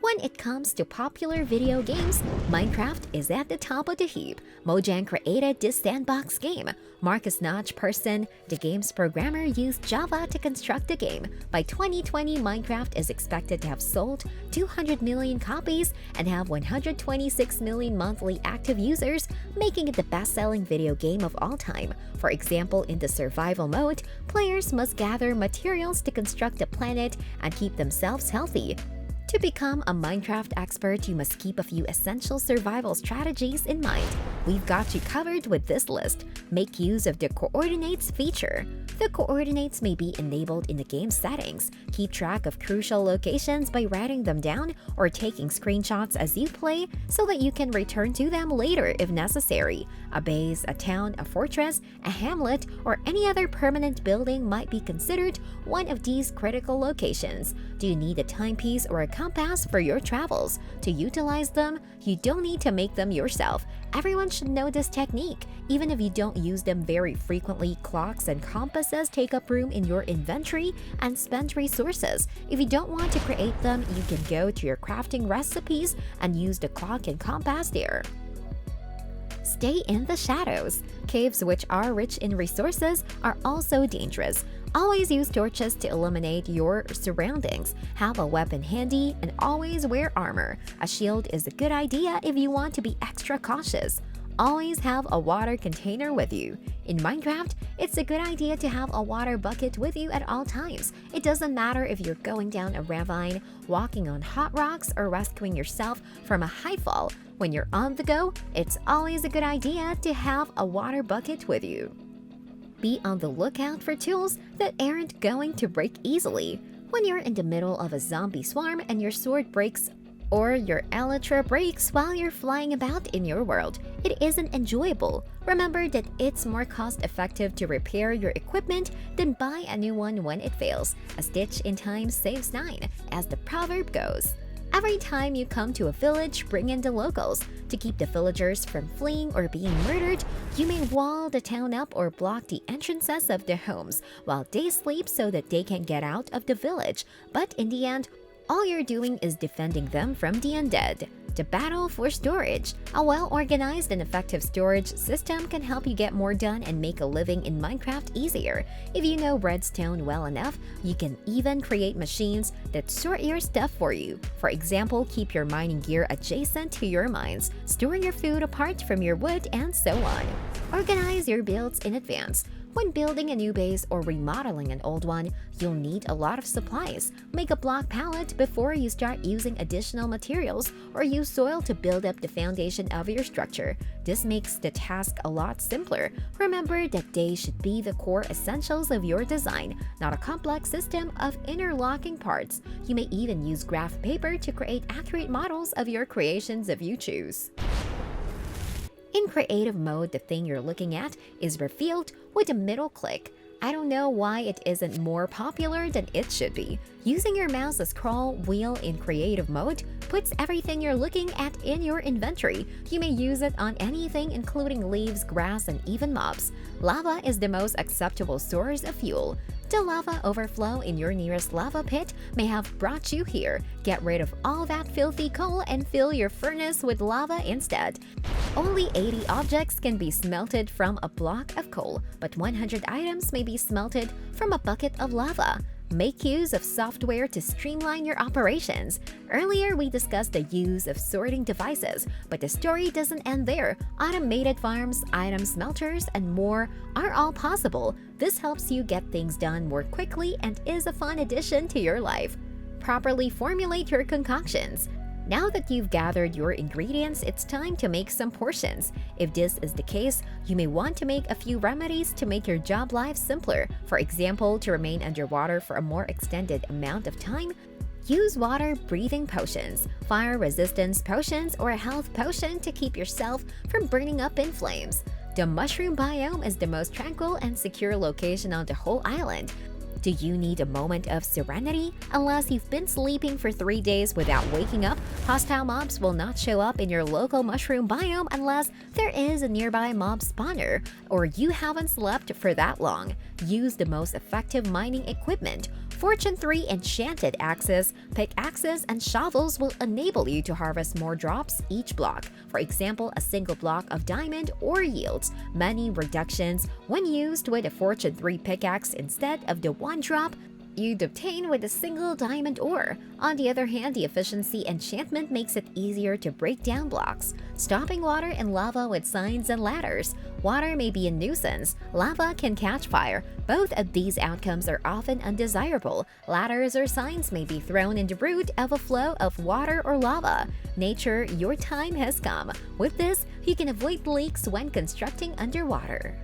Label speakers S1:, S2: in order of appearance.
S1: When it comes to popular video games, Minecraft is at the top of the heap. Mojang created this sandbox game. Marcus Notch Person, the game's programmer, used Java to construct the game. By 2020, Minecraft is expected to have sold 200 million copies and have 126 million monthly active users, making it the best-selling video game of all time. For example, in the survival mode, players must gather materials to construct a planet and keep themselves healthy. To become a Minecraft expert, you must keep a few essential survival strategies in mind. We've got you covered with this list. Make use of the coordinates feature. The coordinates may be enabled in the game settings. Keep track of crucial locations by writing them down or taking screenshots as you play so that you can return to them later if necessary. A base, a town, a fortress, a hamlet, or any other permanent building might be considered one of these critical locations. Do you need a timepiece or a compass for your travels? To utilize them, you don't need to make them yourself. Everyone should know this technique. Even if you don't use them very frequently, clocks and compasses take up room in your inventory and spend resources. If you don't want to create them, you can go to your crafting recipes and use the clock and compass there. Stay in the shadows. Caves, which are rich in resources, are also dangerous. Always use torches to illuminate your surroundings. Have a weapon handy and always wear armor. A shield is a good idea if you want to be extra cautious. Always have a water container with you. In Minecraft, it's a good idea to have a water bucket with you at all times. It doesn't matter if you're going down a ravine, walking on hot rocks, or rescuing yourself from a high fall. When you're on the go, it's always a good idea to have a water bucket with you. Be on the lookout for tools that aren't going to break easily. When you're in the middle of a zombie swarm and your sword breaks or your elytra breaks while you're flying about in your world, it isn't enjoyable. Remember that it's more cost-effective to repair your equipment than buy a new one when it fails. A stitch in time saves 9, as the proverb goes. Every time you come to a village, bring in the locals. To keep the villagers from fleeing or being murdered, you may wall the town up or block the entrances of their homes while they sleep so that they can get out of the village. But in the end, all you're doing is defending them from the undead. The battle for storage. A well-organized and effective storage system can help you get more done and make a living in Minecraft easier. If you know redstone well enough, you can even create machines that sort your stuff for you. For example, keep your mining gear adjacent to your mines, store your food apart from your wood, and so on. Organize your builds in advance. When building a new base or remodeling an old one, you'll need a lot of supplies. Make a block palette before you start using additional materials, or use soil to build up the foundation of your structure. This makes the task a lot simpler. Remember that they should be the core essentials of your design, not a complex system of interlocking parts. You may even use graph paper to create accurate models of your creations if you choose. In creative mode, the thing you're looking at is revealed with a middle click. I don't know why it isn't more popular than it should be. Using your mouse as scroll wheel in creative mode puts everything you're looking at in your inventory. You may use it on anything including leaves, grass, and even mobs. Lava is the most acceptable source of fuel. The lava overflow in your nearest lava pit may have brought you here. Get rid of all that filthy coal and fill your furnace with lava instead. Only 80 objects can be smelted from a block of coal, but 100 items may be smelted from a bucket of lava. Make use of software to streamline your operations. Earlier, we discussed the use of sorting devices, but the story doesn't end there. Automated farms, item smelters, and more are all possible. This helps you get things done more quickly and is a fun addition to your life. Properly formulate your concoctions. Now that you've gathered your ingredients, it's time to make some portions. If this is the case, you may want to make a few remedies to make your job life simpler. For example, to remain underwater for a more extended amount of time, use water-breathing potions, fire resistance potions, or a health potion to keep yourself from burning up in flames. The mushroom biome is the most tranquil and secure location on the whole island. Do you need a moment of serenity? Unless you've been sleeping for 3 days without waking up, hostile mobs will not show up in your local mushroom biome unless there is a nearby mob spawner, or you haven't slept for that long. Use the most effective mining equipment. Fortune 3 enchanted axes, pickaxes, and shovels will enable you to harvest more drops each block. For example, a single block of diamond ore yields many reductions when used with a Fortune 3 pickaxe instead of the one drop you'd obtain with a single diamond ore. On the other hand, the efficiency enchantment makes it easier to break down blocks, stopping water and lava with signs and ladders. Water may be a nuisance, lava can catch fire. Both of these outcomes are often undesirable. Ladders or signs may be thrown in the route of a flow of water or lava. Nature, your time has come. With this, you can avoid leaks when constructing underwater.